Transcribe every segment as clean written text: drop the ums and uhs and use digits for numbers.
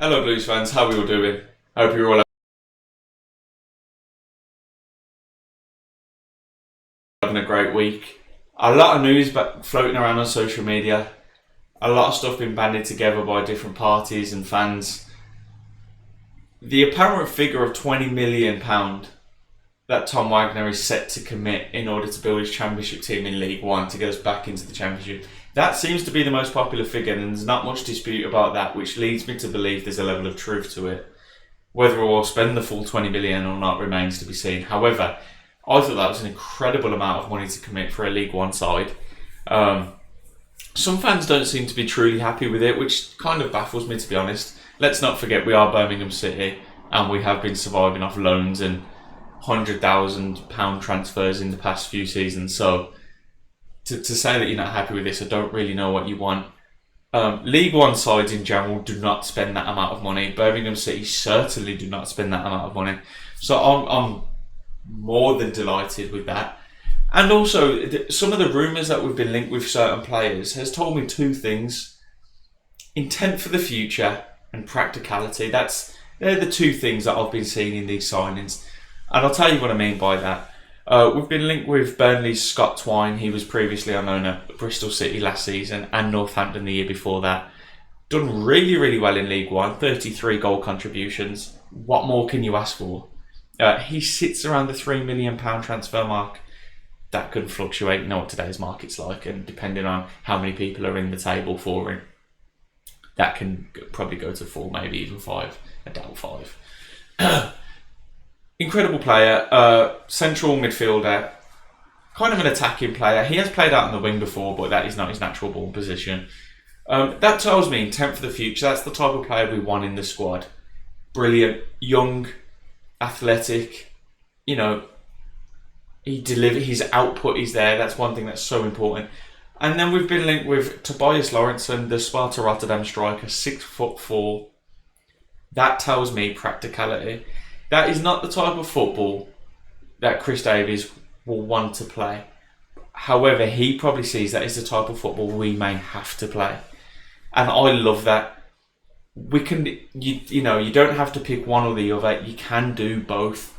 Hello Blues fans, how are we all doing? Hope you're all having a great week. A lot of news floating around on social media. A lot of stuff being banded together by different parties and fans. The apparent figure of £20 million that Tom Wagner is set to commit in order to build his championship team in League One to get us back into the championship. That seems to be the most popular figure, and there's not much dispute about that, which leads me to believe there's a level of truth to it. Whether we'll spend the full 20 million or not remains to be seen. However, I thought that was an incredible amount of money to commit for a League One side. Some fans don't seem to be truly happy with it, which kind of baffles me, to be honest. Let's not forget we are Birmingham City, and we have been surviving off loans and £100,000 transfers in the past few seasons. So to say that you're not happy with this, I don't really know what you want. League One sides in general do not spend that amount of money. Birmingham City certainly do not spend that amount of money. So I'm more than delighted with that. And also, some of the rumours that we've been linked with certain players has told me two things. Intent for the future and practicality. They're the two things that I've been seeing in these signings. And I'll tell you what I mean by that. We've been linked with Burnley's Scott Twine. He was previously on loan at Bristol City last season and Northampton the year before that. Done really, really well in League One. 33 goal contributions. What more can you ask for? He sits around the £3 million transfer mark. That could fluctuate. You know what today's market's like, and depending on how many people are in the table for him, that can probably go to 4, maybe even 5. I doubt 5. Incredible player, central midfielder, kind of an attacking player. He has played out on the wing before, but that is not his natural ball position. That tells me intent for the future. That's the type of player we want in the squad. Brilliant, young, athletic. You know, his output is there. That's one thing that's so important. And then we've been linked with Tobias Lawrenson, the Sparta Rotterdam striker, 6'4". That tells me practicality. That is not the type of football that Chris Davies will want to play. However, he probably sees that as the type of football we may have to play. And I love that. We can, you don't have to pick one or the other. You can do both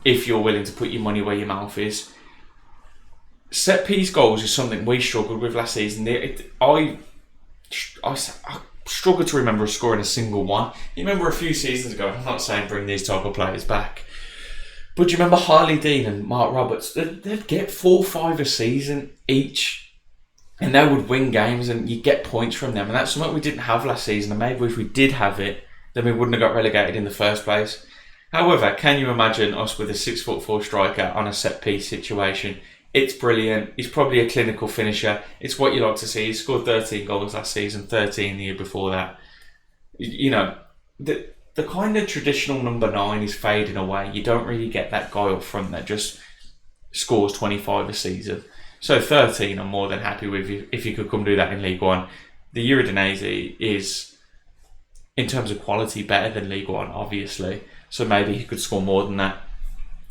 if you're willing to put your money where your mouth is. Set piece goals is something we struggled with last season. I struggle to remember us scoring a single one. You remember a few seasons ago, I'm not saying bring these type of players back, but do you remember Harley Dean and Mark Roberts? They'd get 4 or 5 a season each, and they would win games and you get points from them. And that's something we didn't have last season, and maybe if we did have it, then we wouldn't have got relegated in the first place. However, can you imagine us with a 6'4" striker on a set piece situation? It's brilliant. He's probably a clinical finisher. It's what you like to see. He scored 13 goals last season, 13 the year before that. You know, the kind of traditional number 9 is fading away. You don't really get that guy up front that just scores 25 a season. So 13 I'm more than happy with if you could come do that in League One. The Udinese is, in terms of quality, better than League One, obviously. So maybe he could score more than that.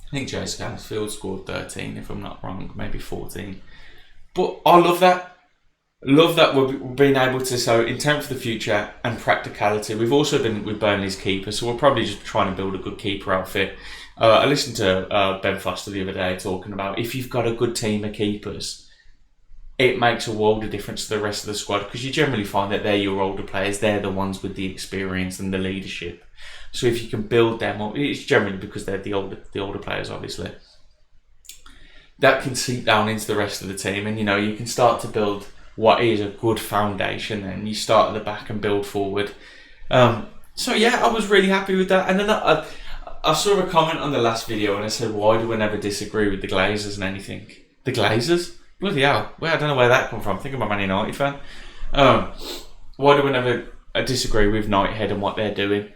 I think Jay Scansfield scored 13, if I'm not wrong, maybe 14. But I love that. Love that we're being able to show intent for the future and practicality. We've also been with Burnley's keeper, so we're probably just trying to build a good keeper outfit. I listened to Ben Foster the other day talking about if you've got a good team of keepers, it makes a world of difference to the rest of the squad, because you generally find that they're your older players. They're the ones with the experience and the leadership. So if you can build them up, it's generally because they're the older players, obviously. That can seep down into the rest of the team, and you can start to build what is a good foundation. Then you start at the back and build forward. So yeah, I was really happy with that. And then I saw a comment on the last video, and I said, "Why do we never disagree with the Glazers and anything?" The Glazers? Bloody hell! Well, I don't know where that come from. I think I'm a Man United fan. Why do we never disagree with Knighthead and what they're doing?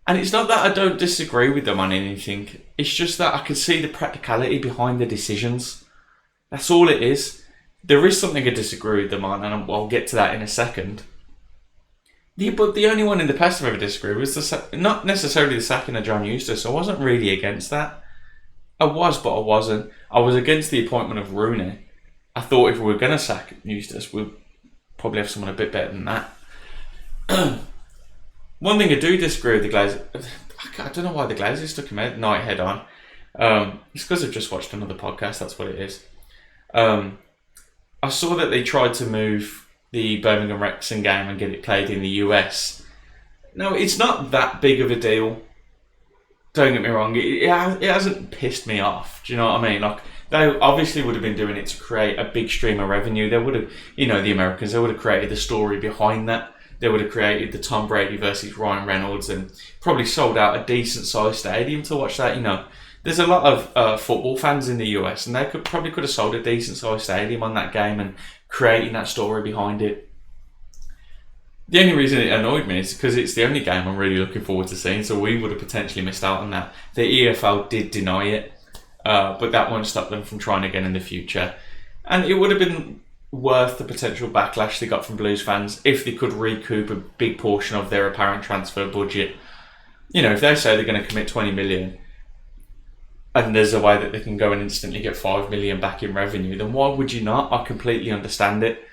And it's not that I don't disagree with them on anything. It's just that I can see the practicality behind the decisions. That's all it is. There is something I disagree with them on, and I'll get to that in a second. But the only one in the past I've ever disagreed with was not necessarily the sacking of John Eustace. I wasn't really against that. I was, but I wasn't. I was against the appointment of Rooney. I thought if we were going to sack Eustace, we'd probably have someone a bit better than that. One thing I do disagree with the Glazers, I don't know why the Glazers stuck him out night head on. It's because I've just watched another podcast, that's what it is. I saw that they tried to move the Birmingham Wrexham game and get it played in the US. No, it's not that big of a deal. Don't get me wrong, it hasn't pissed me off. Do you know what I mean? Like, they obviously would have been doing it to create a big stream of revenue. They would have, the Americans, they would have created the story behind that. They would have created the Tom Brady versus Ryan Reynolds and probably sold out a decent sized stadium to watch that. There's a lot of football fans in the US, and they could have sold a decent sized stadium on that game and creating that story behind it. The only reason it annoyed me is because it's the only game I'm really looking forward to seeing, so we would have potentially missed out on that. The EFL did deny it, but that won't stop them from trying again in the future. And it would have been worth the potential backlash they got from Blues fans if they could recoup a big portion of their apparent transfer budget. If they say they're going to commit 20 million and there's a way that they can go and instantly get 5 million back in revenue, then why would you not? I completely understand it.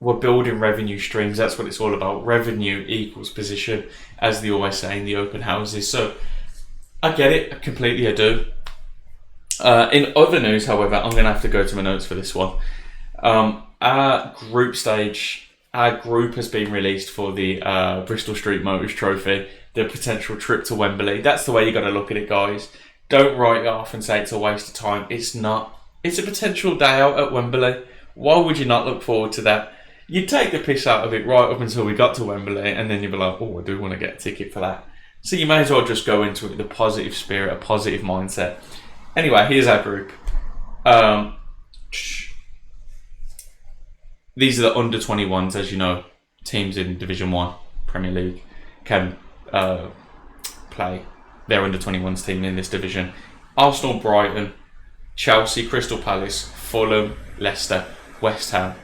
We're building revenue streams. That's what it's all about. Revenue equals position, as they always say in the open houses. So I get it. I do. In other news, however, I'm going to have to go to my notes for this one. Our group stage, our group has been released for the Bristol Street Motors Trophy, the potential trip to Wembley. That's the way you got to look at it, guys. Don't write it off and say it's a waste of time. It's not. It's a potential day out at Wembley. Why would you not look forward to that? You'd take the piss out of it right up until we got to Wembley, and then you'd be like, oh, I do want to get a ticket for that. So you may as well just go into it with a positive spirit, a positive mindset. Anyway, here's our group. These are the under-21s, as you know. Teams in Division 1, Premier League, can play their under-21s team in this division. Arsenal, Brighton, Chelsea, Crystal Palace, Fulham, Leicester, West Ham.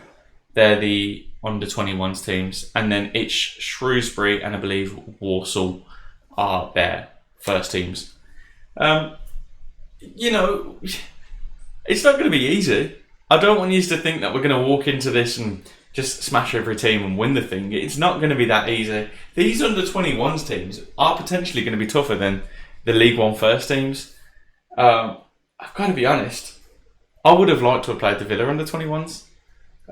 They're the under-21s teams. And then it's Shrewsbury and I believe Walsall are their first teams. It's not going to be easy. I don't want you to think that we're going to walk into this and just smash every team and win the thing. It's not going to be that easy. These under-21s teams are potentially going to be tougher than the League One first teams. I've got to be honest. I would have liked to have played the Villa under-21s.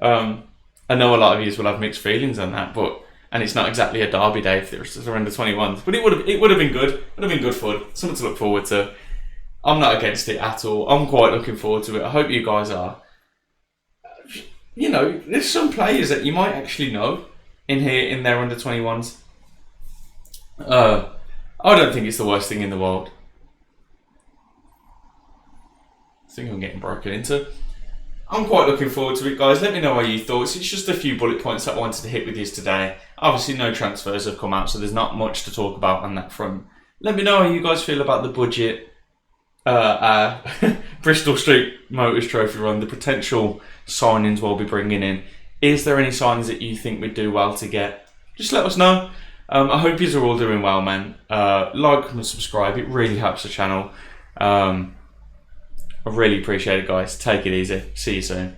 I know a lot of you will have mixed feelings on that, and it's not exactly a derby day if they're under-21s. But it would have been good. It would have been good fun. Something to look forward to. I'm not against it at all. I'm quite looking forward to it. I hope you guys are. There's some players that you might actually know in here in their under-21s. I don't think it's the worst thing in the world. I think I'm getting broken into. I'm quite looking forward to it, guys. Let me know what you thoughts. It's just a few bullet points that I wanted to hit with you today. Obviously, no transfers have come out, so there's not much to talk about on that front. Let me know how you guys feel about the budget, Bristol Street Motors Trophy run, the potential signings we'll be bringing in. Is there any signings that you think we'd do well to get? Just let us know. I hope you are all doing well, man. Like and subscribe. It really helps the channel. I really appreciate it, guys. Take it easy. See you soon.